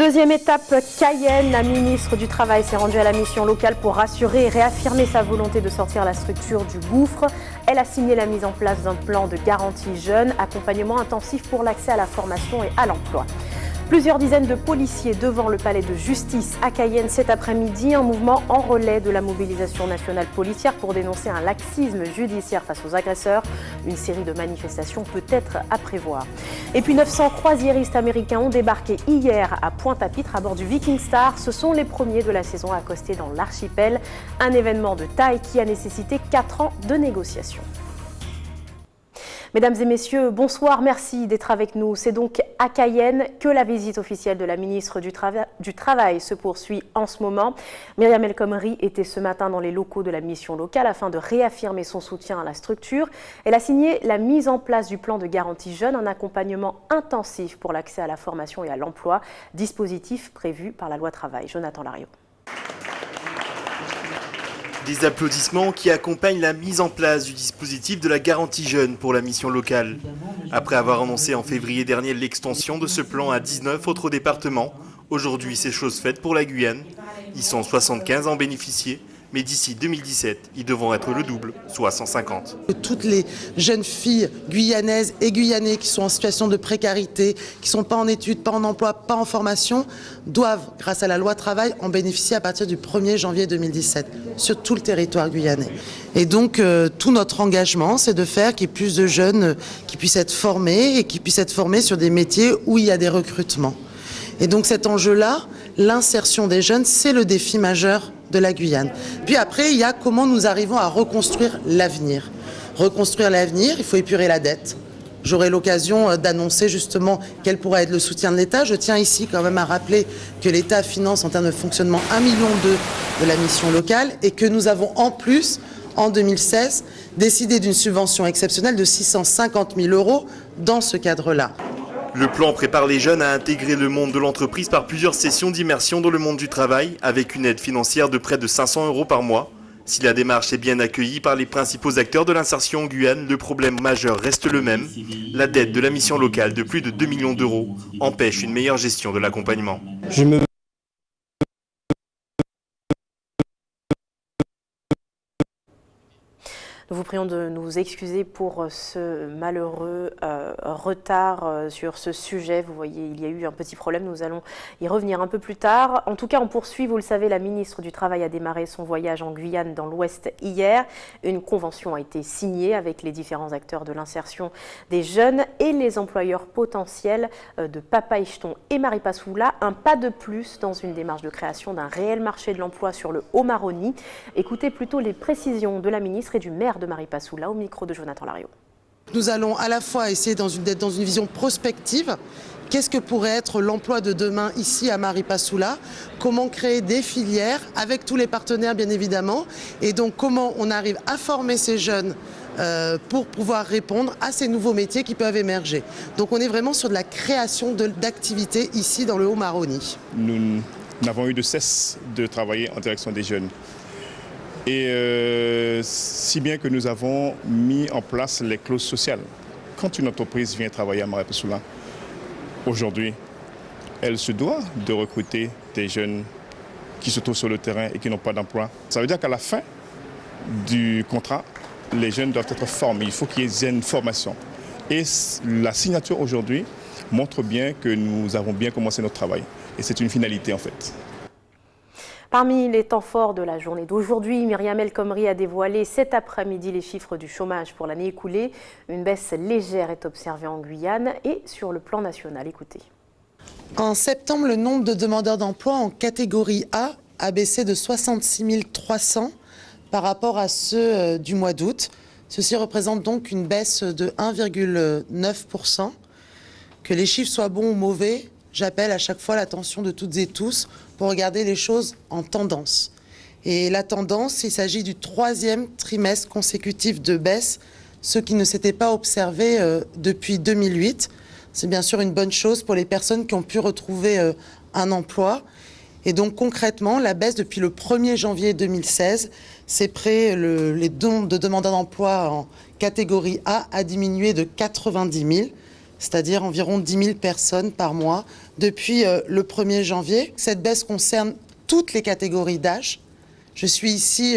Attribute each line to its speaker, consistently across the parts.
Speaker 1: Deuxième étape, Cayenne. La ministre du Travail s'est rendue à la mission locale pour rassurer et réaffirmer sa volonté de sortir la structure du gouffre. Elle a signé la mise en place d'un plan de garantie jeunes, accompagnement intensif pour l'accès à la formation et à l'emploi. Plusieurs dizaines de policiers devant le palais de justice à Cayenne cet après-midi, un mouvement en relais de la mobilisation nationale policière pour dénoncer un laxisme judiciaire face aux agresseurs. Une série de manifestations peut être à prévoir. Et puis 900 croisiéristes américains ont débarqué hier à Pointe-à-Pitre à bord du Viking Star. Ce sont les premiers de la saison à accoster dans l'archipel. Un événement de taille qui a nécessité 4 ans de négociations. Mesdames et messieurs, bonsoir, merci d'être avec nous. C'est donc à Cayenne que la visite officielle de la ministre du Travail se poursuit en ce moment. Myriam El Khomri était ce matin dans les locaux de la mission locale afin de réaffirmer son soutien à la structure. Elle a signé la mise en place du plan de garantie jeune, un accompagnement intensif pour l'accès à la formation et à l'emploi, dispositif prévu par la loi Travail. Jonathan Lariot.
Speaker 2: Des applaudissements qui accompagnent la mise en place du dispositif de la garantie jeune pour la mission locale. Après avoir annoncé en février dernier l'extension de ce plan à 19 autres départements, aujourd'hui c'est chose faite pour la Guyane. Ils sont 75 à en bénéficier, mais d'ici 2017, ils devront être le double, soit 150.
Speaker 3: Toutes les jeunes filles guyanaises et guyanais qui sont en situation de précarité, qui ne sont pas en études, pas en emploi, pas en formation, doivent, grâce à la loi Travail, en bénéficier à partir du 1er janvier 2017, sur tout le territoire guyanais. Et donc, tout notre engagement, c'est de faire qu'il y ait plus de jeunes qui puissent être formés et qui puissent être formés sur des métiers où il y a des recrutements. Et donc cet enjeu-là, l'insertion des jeunes, c'est le défi majeur de la Guyane. Puis après, il y a comment nous arrivons à reconstruire l'avenir. Reconstruire l'avenir, il faut épurer la dette. J'aurai l'occasion d'annoncer justement quel pourra être le soutien de l'État. Je tiens ici quand même à rappeler que l'État finance en termes de fonctionnement 1,2 million de la mission locale et que nous avons en plus, en 2016, décidé d'une subvention exceptionnelle de 650 000 € dans ce cadre-là.
Speaker 2: Le plan prépare les jeunes à intégrer le monde de l'entreprise par plusieurs sessions d'immersion dans le monde du travail, avec une aide financière de près de 500 € par mois. Si la démarche est bien accueillie par les principaux acteurs de l'insertion en Guyane, le problème majeur reste le même. La dette de la mission locale de plus de 2 millions d'euros empêche une meilleure gestion de l'accompagnement.
Speaker 1: Nous vous prions de nous excuser pour ce malheureux retard sur ce sujet. Vous voyez, il y a eu un petit problème, nous allons y revenir un peu plus tard. En tout cas, on poursuit, vous le savez, la ministre du Travail a démarré son voyage en Guyane dans l'Ouest hier. Une convention a été signée avec les différents acteurs de l'insertion des jeunes et les employeurs potentiels de Papaïcheton et Maripasoula. Un pas de plus dans une démarche de création d'un réel marché de l'emploi sur le Haut-Maroni. Écoutez plutôt les précisions de la ministre et du maire de Maripasoula au micro de Jonathan Lariot.
Speaker 3: Nous allons à la fois essayer d'être dans une vision prospective. Qu'est-ce que pourrait être l'emploi de demain ici à Maripasoula? Comment créer des filières avec tous les partenaires bien évidemment? Et donc comment on arrive à former ces jeunes pour pouvoir répondre à ces nouveaux métiers qui peuvent émerger. Donc on est vraiment sur de la création d'activités ici dans le Haut-Maroni.
Speaker 4: Nous n'avons eu de cesse de travailler en direction des jeunes. Et si bien que nous avons mis en place les clauses sociales. Quand une entreprise vient travailler à Maripasoula, aujourd'hui, elle se doit de recruter des jeunes qui se trouvent sur le terrain et qui n'ont pas d'emploi. Ça veut dire qu'à la fin du contrat, les jeunes doivent être formés. Il faut qu'il y ait une formation. Et la signature aujourd'hui montre bien que nous avons bien commencé notre travail. Et c'est une finalité en fait.
Speaker 1: Parmi les temps forts de la journée d'aujourd'hui, Myriam El Khomri a dévoilé cet après-midi les chiffres du chômage pour l'année écoulée. Une baisse légère est observée en Guyane et sur le plan national. Écoutez.
Speaker 3: En septembre, le nombre de demandeurs d'emploi en catégorie A baissé de 66 300 par rapport à ceux du mois d'août. Ceci représente donc une baisse de 1,9%. Que les chiffres soient bons ou mauvais, j'appelle à chaque fois l'attention de toutes et tous pour regarder les choses en tendance. Et la tendance, il s'agit du 3e trimestre consécutif de baisse, ce qui ne s'était pas observé depuis 2008. C'est bien sûr une bonne chose pour les personnes qui ont pu retrouver un emploi. Et donc concrètement, la baisse depuis le 1er janvier 2016, c'est près les dons de demandeurs d'emploi en catégorie A diminué de 90 000. c'est-à-dire environ 10 000 personnes par mois depuis le 1er janvier. Cette baisse concerne toutes les catégories d'âge. Je suis ici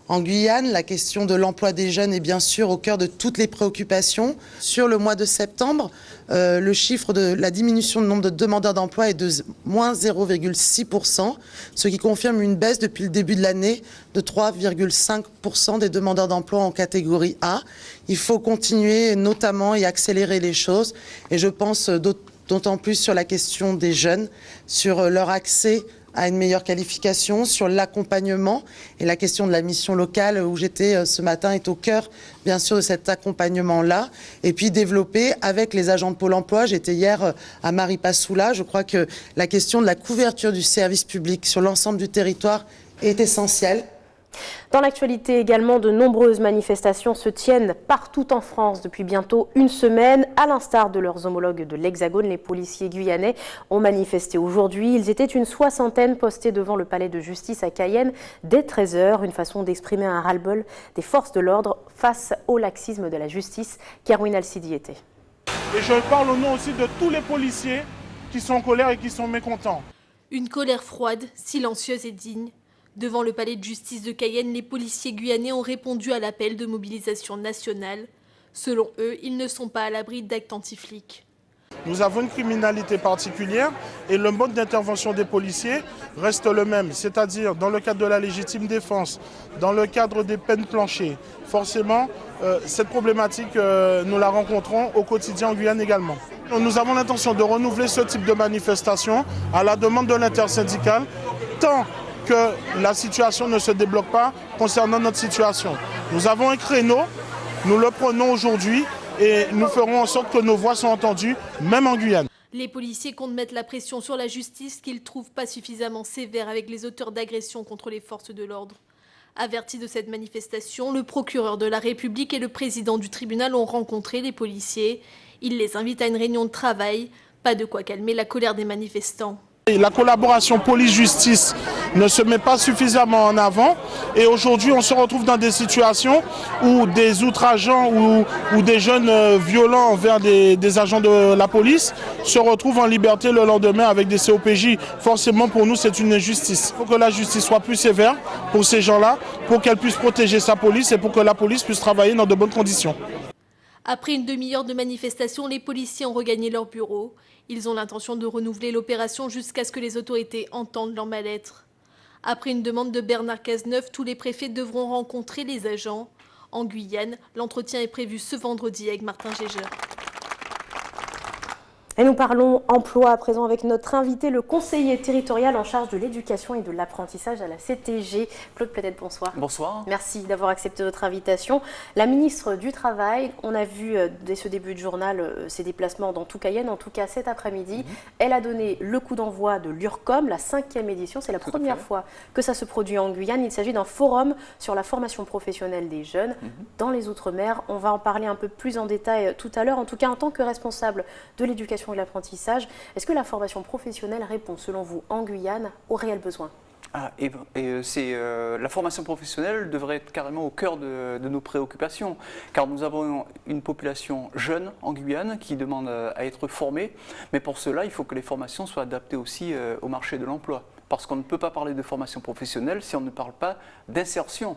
Speaker 3: en Guyane. La question de l'emploi des jeunes est bien sûr au cœur de toutes les préoccupations. Sur le mois de septembre, le chiffre de la diminution du nombre de demandeurs d'emploi est de moins 0,6%, ce qui confirme une baisse depuis le début de l'année de 3,5% des demandeurs d'emploi en catégorie A. Il faut continuer notamment et accélérer les choses. Et je pense d'autant plus sur la question des jeunes, sur leur accès à une meilleure qualification, sur l'accompagnement. Et la question de la mission locale où j'étais ce matin est au cœur, bien sûr, de cet accompagnement-là. Et puis développer avec les agents de Pôle emploi. J'étais hier à Maripasoula. Je crois que la question de la couverture du service public sur l'ensemble du territoire est essentielle.
Speaker 1: Dans l'actualité également, de nombreuses manifestations se tiennent partout en France depuis bientôt une semaine. À l'instar de leurs homologues de l'Hexagone, les policiers guyanais ont manifesté aujourd'hui. Ils étaient une soixantaine postés devant le palais de justice à Cayenne dès 13 h. Une façon d'exprimer un ras-le-bol des forces de l'ordre face au laxisme de la justice. Kerwin Al-Sidi était.
Speaker 5: Et je parle au nom aussi de tous les policiers qui sont en colère et qui sont mécontents.
Speaker 6: Une colère froide, silencieuse et digne. Devant le palais de justice de Cayenne, les policiers guyanais ont répondu à l'appel de mobilisation nationale. Selon eux, ils ne sont pas à l'abri d'actes anti-flics.
Speaker 5: Nous avons une criminalité particulière et le mode d'intervention des policiers reste le même, c'est-à-dire dans le cadre de la légitime défense, dans le cadre des peines planchées. Forcément, cette problématique, nous la rencontrons au quotidien en Guyane également. Nous avons l'intention de renouveler ce type de manifestation à la demande de l'intersyndicale, tant que la situation ne se débloque pas concernant notre situation. Nous avons un créneau, nous le prenons aujourd'hui et nous ferons en sorte que nos voix soient entendues, même en Guyane.
Speaker 6: Les policiers comptent mettre la pression sur la justice qu'ils ne trouvent pas suffisamment sévère avec les auteurs d'agressions contre les forces de l'ordre. Avertis de cette manifestation, le procureur de la République et le président du tribunal ont rencontré les policiers. Ils les invitent à une réunion de travail, pas de quoi calmer la colère des manifestants.
Speaker 5: La collaboration police-justice ne se met pas suffisamment en avant et aujourd'hui on se retrouve dans des situations où des outrageants ou des jeunes violents envers des agents de la police se retrouvent en liberté le lendemain avec des COPJ. Forcément pour nous c'est une injustice. Il faut que la justice soit plus sévère pour ces gens-là, pour qu'elle puisse protéger sa police et pour que la police puisse travailler dans de bonnes conditions.
Speaker 6: Après une demi-heure de manifestation, les policiers ont regagné leur bureau. Ils ont l'intention de renouveler l'opération jusqu'à ce que les autorités entendent leur mal-être. Après une demande de Bernard Cazeneuve, tous les préfets devront rencontrer les agents. En Guyane, l'entretien est prévu ce vendredi avec Martin Gégeur.
Speaker 1: Et nous parlons emploi à présent avec notre invité, le conseiller territorial en charge de l'éducation et de l'apprentissage à la CTG. Claude Plédette, bonsoir.
Speaker 7: Bonsoir.
Speaker 1: Merci d'avoir accepté notre invitation. La ministre du Travail, on a vu dès ce début de journal ses déplacements dans tout Cayenne, en tout cas cet après-midi. Elle a donné le coup d'envoi de l'URCOM, la 5e édition. C'est la première fois que ça se produit en Guyane. Il s'agit d'un forum sur la formation professionnelle des jeunes dans les Outre-mer. On va en parler un peu plus en détail tout à l'heure. En tout cas, en tant que responsable de l'éducation et de l'apprentissage, est-ce que la formation professionnelle répond, selon vous, en Guyane, aux réels besoins ?
Speaker 7: La formation professionnelle devrait être carrément au cœur de nos préoccupations, car nous avons une population jeune en Guyane qui demande à être formée, mais pour cela, il faut que les formations soient adaptées aussi au marché de l'emploi, parce qu'on ne peut pas parler de formation professionnelle si on ne parle pas d'insertion.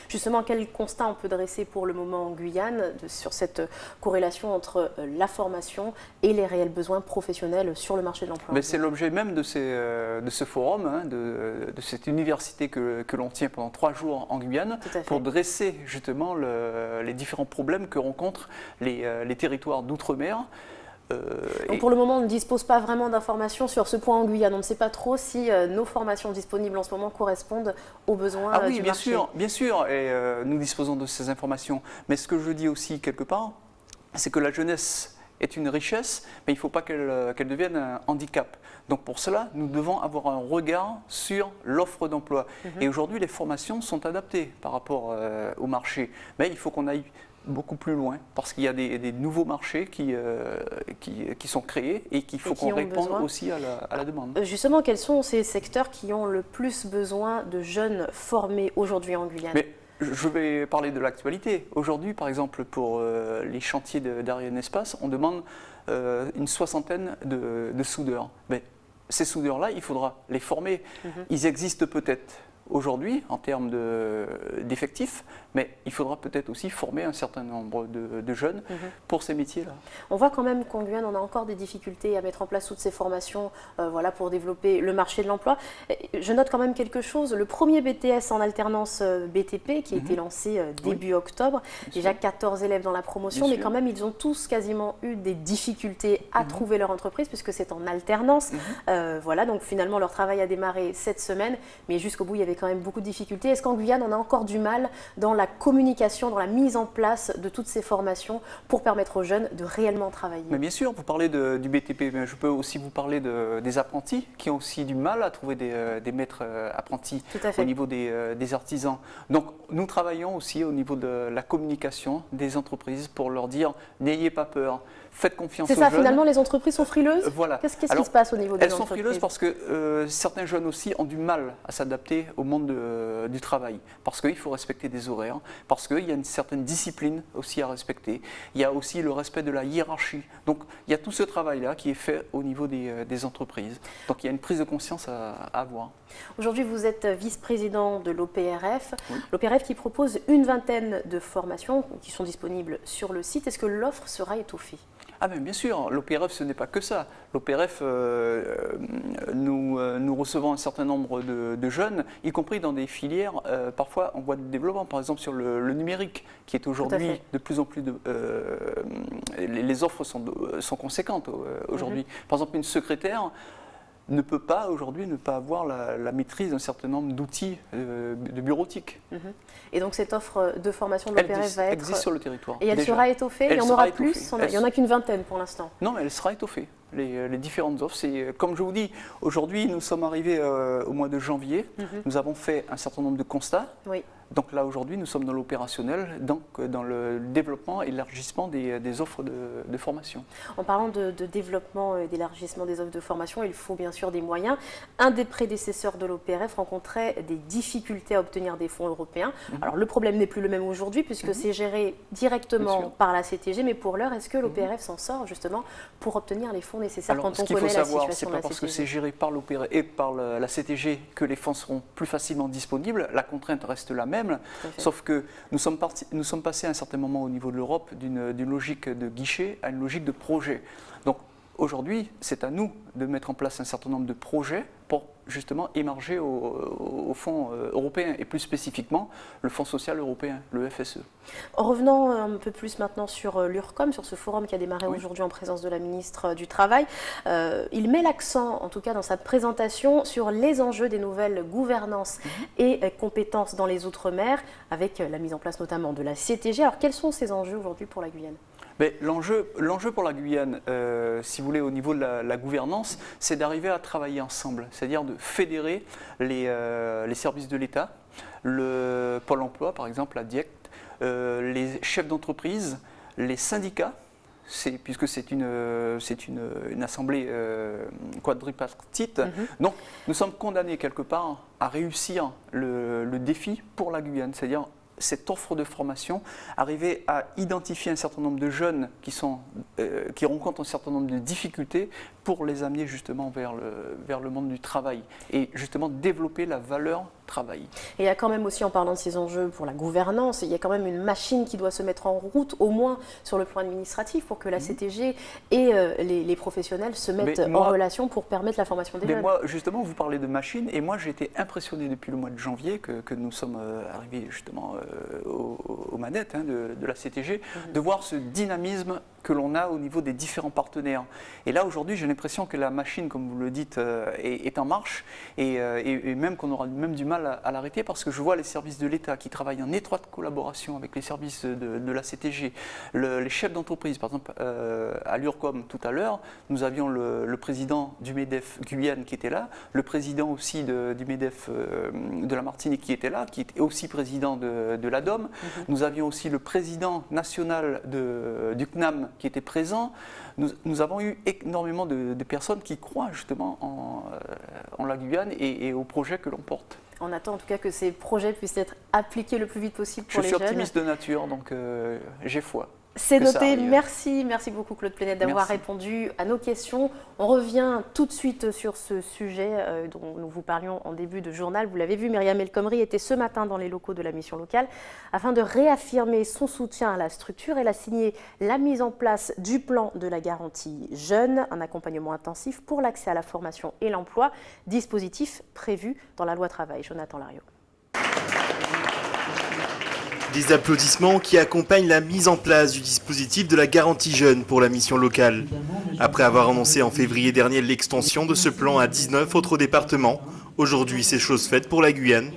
Speaker 1: Justement, quel constat on peut dresser pour le moment en Guyane sur cette corrélation entre la formation et les réels besoins professionnels sur le marché de l'emploi?
Speaker 7: C'est l'objet même de ce forum, de cette université que l'on tient pendant 3 jours en Guyane, pour dresser justement les différents problèmes que rencontrent les territoires d'outre-mer.
Speaker 1: Donc pour le moment, on ne dispose pas vraiment d'informations sur ce point en Guyane. On ne sait pas trop si nos formations disponibles en ce moment correspondent aux besoins du marché.
Speaker 7: Bien sûr, et nous disposons de ces informations. Mais ce que je dis aussi quelque part, c'est que la jeunesse est une richesse, mais il ne faut pas qu'elle devienne un handicap. Donc pour cela, nous devons avoir un regard sur l'offre d'emploi. Et aujourd'hui, les formations sont adaptées par rapport au marché. Mais il faut qu'on aille beaucoup plus loin, parce qu'il y a des nouveaux marchés qui sont créés et qu'il faut qu'on réponde aussi à la demande.
Speaker 1: Justement, quels sont ces secteurs qui ont le plus besoin de jeunes formés aujourd'hui en Guyane?
Speaker 7: Je vais parler de l'actualité. Aujourd'hui, par exemple, pour les chantiers d'Ariane Espace, on demande une soixantaine de soudeurs. Mais ces soudeurs-là, il faudra les former. Ils existent peut-être aujourd'hui en termes d'effectifs, mais il faudra peut-être aussi former un certain nombre de jeunes pour ces métiers-là.
Speaker 1: On voit quand même qu'en Guyane, on a encore des difficultés à mettre en place toutes ces formations voilà, pour développer le marché de l'emploi. Je note quand même quelque chose, le premier BTS en alternance BTP qui a été lancé début octobre, déjà 14 élèves dans la promotion, mais quand même ils ont tous quasiment eu des difficultés à trouver leur entreprise puisque c'est en alternance. Voilà, donc finalement leur travail a démarré cette semaine, mais jusqu'au bout il y avait quand même beaucoup de difficultés. Est-ce qu'en Guyane, on a encore du mal dans la communication, dans la mise en place de toutes ces formations pour permettre aux jeunes de réellement travailler?
Speaker 7: Mais bien sûr, vous parlez du BTP, mais je peux aussi vous parler des apprentis qui ont aussi du mal à trouver des maîtres apprentis au niveau des artisans. Donc nous travaillons aussi au niveau de la communication des entreprises pour leur dire n'ayez pas peur. Faites confiance aux jeunes.
Speaker 1: C'est ça, finalement, les entreprises sont frileuses.
Speaker 7: Voilà.
Speaker 1: Qu'est-ce qui se passe au niveau des entreprises?
Speaker 7: Elles sont frileuses parce que certains jeunes aussi ont du mal à s'adapter au monde du travail. Parce qu'il faut respecter des horaires, parce qu'il y a une certaine discipline aussi à respecter. Il y a aussi le respect de la hiérarchie. Donc il y a tout ce travail-là qui est fait au niveau des entreprises. Donc il y a une prise de conscience à avoir.
Speaker 1: Aujourd'hui, vous êtes vice-président de l'OPRF. L'OPRF qui propose une vingtaine de formations qui sont disponibles sur le site. Est-ce que l'offre sera étoffée?
Speaker 7: Ah bien sûr, l'OPRF ce n'est pas que ça. L'OPRF, nous recevons un certain nombre de jeunes, y compris dans des filières parfois en voie de développement, par exemple sur le numérique, qui est aujourd'hui de plus en plus... les offres sont conséquentes aujourd'hui. Par exemple, une secrétaire ne peut pas aujourd'hui ne pas avoir la maîtrise d'un certain nombre d'outils de bureautique.
Speaker 1: Et donc cette offre de formation de l'OPRF va être...
Speaker 7: existe sur le territoire.
Speaker 1: Et elle sera étoffée, il y en aura plus, il n'y en a qu'une vingtaine pour l'instant.
Speaker 7: Non, mais elle sera étoffée. Les différentes offres, c'est comme je vous dis, aujourd'hui nous sommes arrivés au mois de janvier, nous avons fait un certain nombre de constats. Donc là aujourd'hui nous sommes dans l'opérationnel, donc dans le développement et l'élargissement des offres de formation.
Speaker 1: En parlant de développement et d'élargissement des offres de formation, il faut bien sûr des moyens. Un des prédécesseurs de l'OPRF rencontrait des difficultés à obtenir des fonds européens. Alors le problème n'est plus le même aujourd'hui puisque c'est géré directement par la CTG, mais pour l'heure, est-ce que l'OPRF s'en sort justement pour obtenir les fonds nécessaires quand on connaît la situation de la CTG?
Speaker 7: Alors ce qu'il faut savoir, c'est pas parce que c'est géré par l'OPRF et par la CTG que les fonds seront plus facilement disponibles. La contrainte reste la même. Sauf que nous sommes passés à un certain moment au niveau de l'Europe d'une logique de guichet à une logique de projet. Donc aujourd'hui, c'est à nous de mettre en place un certain nombre de projets pour justement émarger au fonds européen et plus spécifiquement le Fonds social européen, le FSE.
Speaker 1: Revenons un peu plus maintenant sur l'URCOM, sur ce forum qui a démarré aujourd'hui en présence de la ministre du Travail. Il met l'accent, en tout cas dans sa présentation, sur les enjeux des nouvelles gouvernances et compétences dans les Outre-mer, avec la mise en place notamment de la CTG. Alors quels sont ces enjeux aujourd'hui pour la Guyane?
Speaker 7: L'enjeu pour la Guyane, si vous voulez, au niveau de la gouvernance, c'est d'arriver à travailler ensemble, c'est-à-dire de fédérer les services de l'État, le Pôle emploi par exemple, la DIECT, les chefs d'entreprise, les syndicats, puisque c'est une assemblée quadripartite. Donc nous sommes condamnés quelque part à réussir le défi pour la Guyane, c'est-à-dire cette offre de formation, arriver à identifier un certain nombre de jeunes qui rencontrent un certain nombre de difficultés pour les amener justement vers le monde du travail et justement développer la valeur travail. Et
Speaker 1: il y a quand même aussi, en parlant de ces enjeux pour la gouvernance, il y a quand même une machine qui doit se mettre en route, au moins sur le plan administratif, pour que la CTG et les professionnels se mettent en relation pour permettre la formation des jeunes.
Speaker 7: Moi, justement, vous parlez de machine, et moi j'ai été impressionné depuis le mois de janvier que nous sommes arrivés justement aux manettes de la CTG, de voir ce dynamisme que l'on a au niveau des différents partenaires. Et là, aujourd'hui, j'ai l'impression que la machine, comme vous le dites, est en marche et même qu'on aura même du mal à l'arrêter parce que je vois les services de l'État qui travaillent en étroite collaboration avec les services de la CTG, les chefs d'entreprise. Par exemple, à l'URCOM, tout à l'heure, nous avions le président du MEDEF Guyane qui était là, le président aussi du MEDEF de la Martinique qui était là, qui était aussi président de l'ADOM. Nous avions aussi le président national du CNAM qui était présent. Nous avons eu énormément de personnes qui croient justement en la Guyane et au projet que l'on porte.
Speaker 1: On attend en tout cas que ces projets puissent être appliqués le plus vite possible pour les jeunes.
Speaker 7: Je suis optimiste de nature, donc j'ai foi.
Speaker 1: C'est noté. Merci beaucoup Claude Plenet d'avoir répondu à nos questions. On revient tout de suite sur ce sujet dont nous vous parlions en début de journal. Vous l'avez vu, Myriam El Khomri était ce matin dans les locaux de la mission locale afin de réaffirmer son soutien à la structure. Elle a signé la mise en place du plan de la garantie jeune, un accompagnement intensif pour l'accès à la formation et l'emploi, dispositif prévu dans la loi travail. Jonathan Lariot.
Speaker 2: Des applaudissements qui accompagnent la mise en place du dispositif de la garantie jeune pour la mission locale. Après avoir annoncé en février dernier l'extension de ce plan à 19 autres départements, aujourd'hui c'est chose faite pour la Guyane.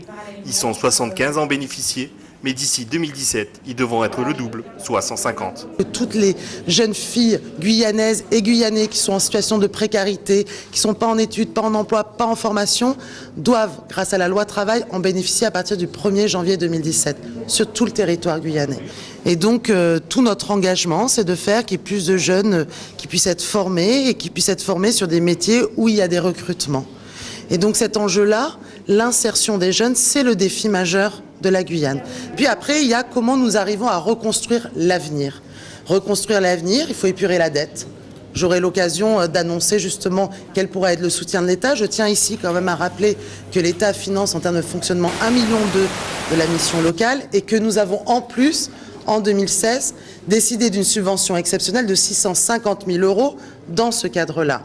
Speaker 2: Ils sont 75 à en bénéficier, mais d'ici 2017, ils devront être le double, soit 150.
Speaker 3: Toutes les jeunes filles guyanaises et guyanais qui sont en situation de précarité, qui ne sont pas en études, pas en emploi, pas en formation, doivent, grâce à la loi travail, en bénéficier à partir du 1er janvier 2017, sur tout le territoire guyanais. Et donc, tout notre engagement, c'est de faire qu'il y ait plus de jeunes qui puissent être formés et qui puissent être formés sur des métiers où il y a des recrutements. Et donc cet enjeu-là, l'insertion des jeunes, c'est le défi majeur de la Guyane. Puis après, il y a comment nous arrivons à reconstruire l'avenir. Reconstruire l'avenir, il faut épurer la dette. J'aurai l'occasion d'annoncer justement quel pourrait être le soutien de l'État. Je tiens ici quand même à rappeler que l'État finance en termes de fonctionnement 1,2 million de la mission locale et que nous avons en plus, en 2016, décidé d'une subvention exceptionnelle de 650 000 € dans ce cadre-là.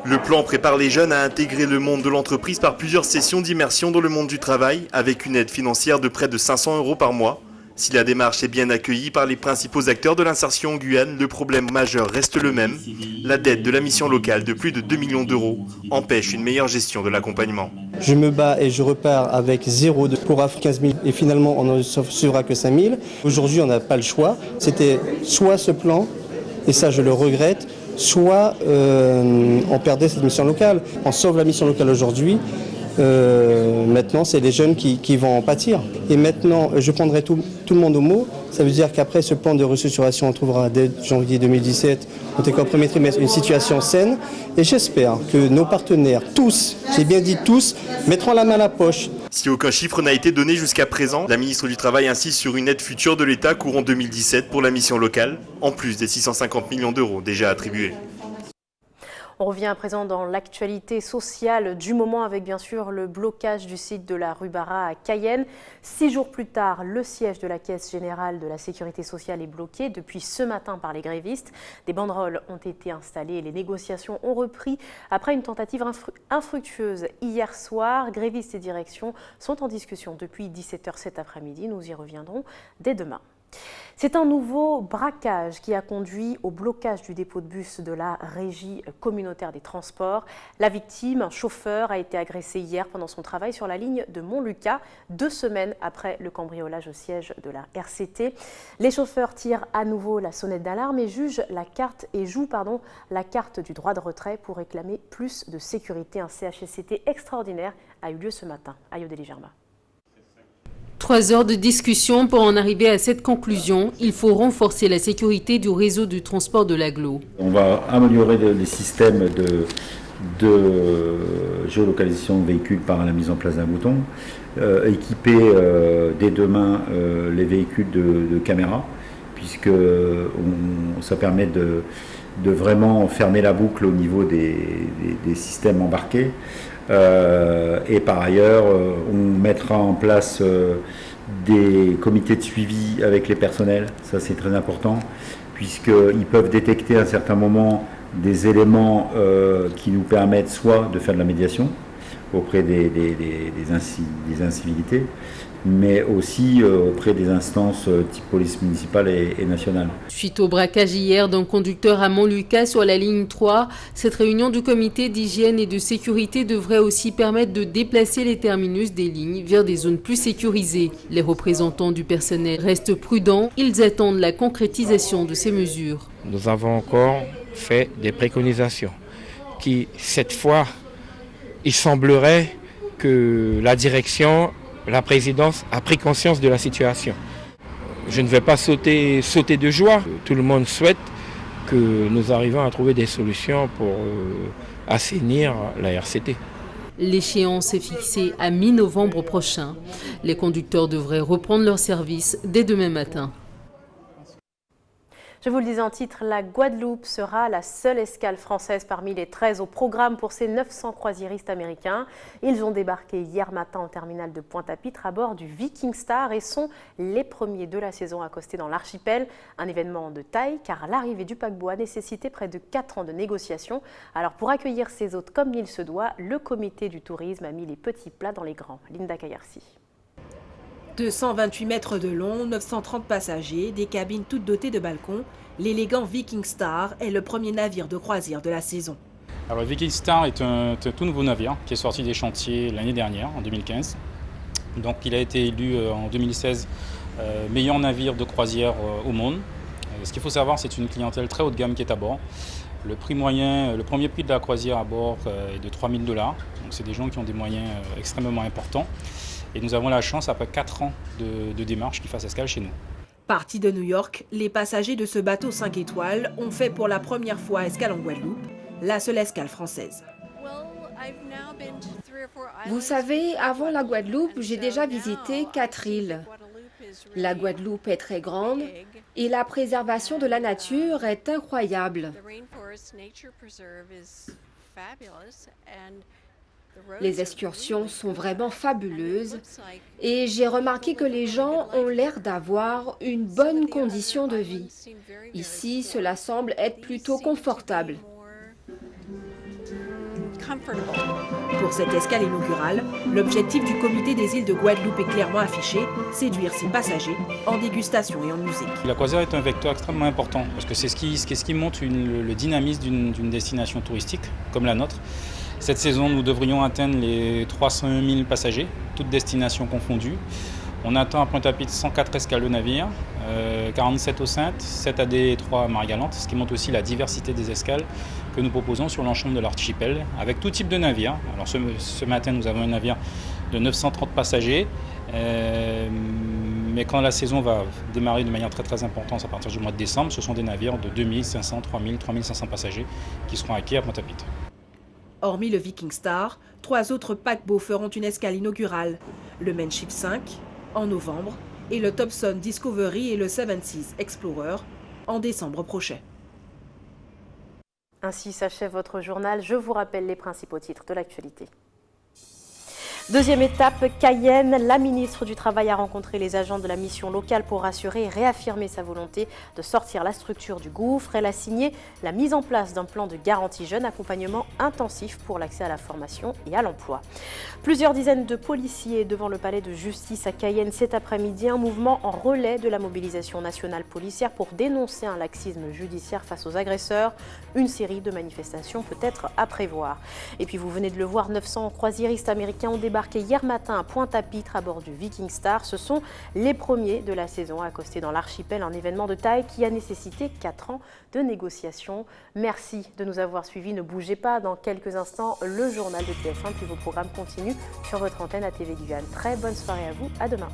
Speaker 2: Le plan prépare les jeunes à intégrer le monde de l'entreprise par plusieurs sessions d'immersion dans le monde du travail, avec une aide financière de près de 500 € par mois. Si la démarche est bien accueillie par les principaux acteurs de l'insertion en Guyane, le problème majeur reste le même. La dette de la mission locale de plus de 2 millions d'euros empêche une meilleure gestion de l'accompagnement.
Speaker 8: Je me bats et je repars avec 0 pour 15 000 et finalement on n'en sauvera que 5 000. Aujourd'hui on n'a pas le choix. C'était soit ce plan, et ça je le regrette, soit on perdait cette mission locale. On sauve la mission locale aujourd'hui. Maintenant, c'est les jeunes qui vont en pâtir. Et maintenant, je prendrai tout le monde au mot. Ça veut dire qu'après ce plan de restructuration, on trouvera dès janvier 2017, en tout cas au premier trimestre, une situation saine. Et j'espère que nos partenaires, tous, j'ai bien dit tous, mettront la main à la poche.
Speaker 2: Si aucun chiffre n'a été donné jusqu'à présent, la ministre du Travail insiste sur une aide future de l'État courant 2017 pour la mission locale, en plus des 650 millions d'euros déjà attribués.
Speaker 1: On revient à présent dans l'actualité sociale du moment avec bien sûr le blocage du site de la rue Barra à Cayenne. 6 jours plus tard, le siège de la Caisse générale de la sécurité sociale est bloqué depuis ce matin par les grévistes. Des banderoles ont été installées et les négociations ont repris après une tentative infructueuse hier soir. Grévistes et direction sont en discussion depuis 17h cet après-midi. Nous y reviendrons dès demain. C'est un nouveau braquage qui a conduit au blocage du dépôt de bus de la Régie communautaire des transports. La victime, un chauffeur, a été agressé hier pendant son travail sur la ligne de Montlucas, 2 semaines après le cambriolage au siège de la RCT. Les chauffeurs tirent à nouveau la sonnette d'alarme et jouent la carte du droit de retrait pour réclamer plus de sécurité. Un CHSCT extraordinaire a eu lieu ce matin. Ayodeli Germa.
Speaker 9: 3 heures de discussion pour en arriver à cette conclusion. Il faut renforcer la sécurité du réseau du transport de l'agglo.
Speaker 10: On va améliorer les systèmes de géolocalisation de véhicules par la mise en place d'un bouton, équiper dès demain les véhicules de caméras, puisque ça permet de vraiment fermer la boucle au niveau des systèmes embarqués. Et par ailleurs, on mettra en place des comités de suivi avec les personnels, ça c'est très important, puisqu'ils peuvent détecter à un certain moment des éléments qui nous permettent soit de faire de la médiation auprès des incivilités, mais aussi auprès des instances type police municipale et nationale.
Speaker 9: Suite au braquage hier d'un conducteur à Montlucas sur la ligne 3, cette réunion du comité d'hygiène et de sécurité devrait aussi permettre de déplacer les terminus des lignes vers des zones plus sécurisées. Les représentants du personnel restent prudents, ils attendent la concrétisation de ces mesures.
Speaker 11: Nous avons encore fait des préconisations qui, cette fois, il semblerait que la direction, la présidence a pris conscience de la situation. Je ne vais pas sauter de joie. Tout le monde souhaite que nous arrivions à trouver des solutions pour assainir la RCT.
Speaker 9: L'échéance est fixée à mi-novembre prochain. Les conducteurs devraient reprendre leur service dès demain matin.
Speaker 1: Je vous le disais en titre, la Guadeloupe sera la seule escale française parmi les 13 au programme pour ces 900 croisiéristes américains. Ils ont débarqué hier matin au terminal de Pointe-à-Pitre à bord du Viking Star et sont les premiers de la saison accostés dans l'archipel. Un événement de taille car l'arrivée du paquebot a nécessité près de 4 ans de négociations. Alors pour accueillir ses hôtes comme il se doit, le comité du tourisme a mis les petits plats dans les grands. Linda Kayarsi.
Speaker 12: 228 mètres de long, 930 passagers, des cabines toutes dotées de balcons. L'élégant Viking Star est le premier navire de croisière de la saison.
Speaker 13: Alors, le Viking Star est un tout nouveau navire qui est sorti des chantiers l'année dernière, en 2015. Donc, il a été élu en 2016 meilleur navire de croisière au monde. Ce qu'il faut savoir, c'est une clientèle très haut de gamme qui est à bord. Le prix moyen, le premier prix de la croisière à bord est de 3 000 $. Donc, c'est des gens qui ont des moyens extrêmement importants. Et nous avons la chance, après 4 ans de démarche, qu'ils fassent escale chez nous.
Speaker 12: Partis de New York, les passagers de ce bateau 5 étoiles ont fait pour la première fois escale en Guadeloupe, la seule escale française.
Speaker 14: Vous savez, avant la Guadeloupe, j'ai déjà visité 4 îles. La Guadeloupe est très grande et la préservation de la nature est incroyable. Les excursions sont vraiment fabuleuses et j'ai remarqué que les gens ont l'air d'avoir une bonne condition de vie. Ici, cela semble être plutôt confortable.
Speaker 12: Pour cette escale inaugurale, l'objectif du comité des îles de Guadeloupe est clairement affiché, séduire ses passagers en dégustation et en musique.
Speaker 13: La croisière est un vecteur extrêmement important parce que c'est ce qui montre le dynamisme d'une destination touristique comme la nôtre. Cette saison, nous devrions atteindre les 301 000 passagers, toutes destinations confondues. On attend à Pointe-à-Pitre 104 escales de navires, 47 aux Saintes, 7 à Des et 3 à Marie-Galante, ce qui montre aussi la diversité des escales que nous proposons sur l'ensemble de l'archipel, avec tout type de navires. Alors ce matin, nous avons un navire de 930 passagers, mais quand la saison va démarrer de manière très importante à partir du mois de décembre, ce sont des navires de 2500, 3000, 3500 passagers qui seront acquis à Pointe-à-Pitre.
Speaker 12: Hormis le Viking Star, 3 autres paquebots feront une escale inaugurale. Le Manship 5 en novembre et le Thompson Discovery et le Seven Seas Explorer en décembre prochain.
Speaker 1: Ainsi s'achève votre journal. Je vous rappelle les principaux titres de l'actualité. Deuxième étape, Cayenne. La ministre du Travail a rencontré les agents de la mission locale pour rassurer et réaffirmer sa volonté de sortir la structure du gouffre. Elle a signé la mise en place d'un plan de garantie jeune, accompagnement intensif pour l'accès à la formation et à l'emploi. Plusieurs dizaines de policiers devant le palais de justice à Cayenne cet après-midi, un mouvement en relais de la mobilisation nationale policière pour dénoncer un laxisme judiciaire face aux agresseurs. Une série de manifestations peut être à prévoir. Et puis vous venez de le voir, 900 croisiéristes américains ont débarqué hier matin à Pointe-à-Pitre à bord du Viking Star. Ce sont les premiers de la saison accostés dans l'archipel, un événement de taille qui a nécessité 4 ans de négociations. Merci de nous avoir suivis. Ne bougez pas, dans quelques instants, le journal de TF1, puis vos programmes continuent sur votre antenne à TV Guyane. Très bonne soirée à vous, à demain.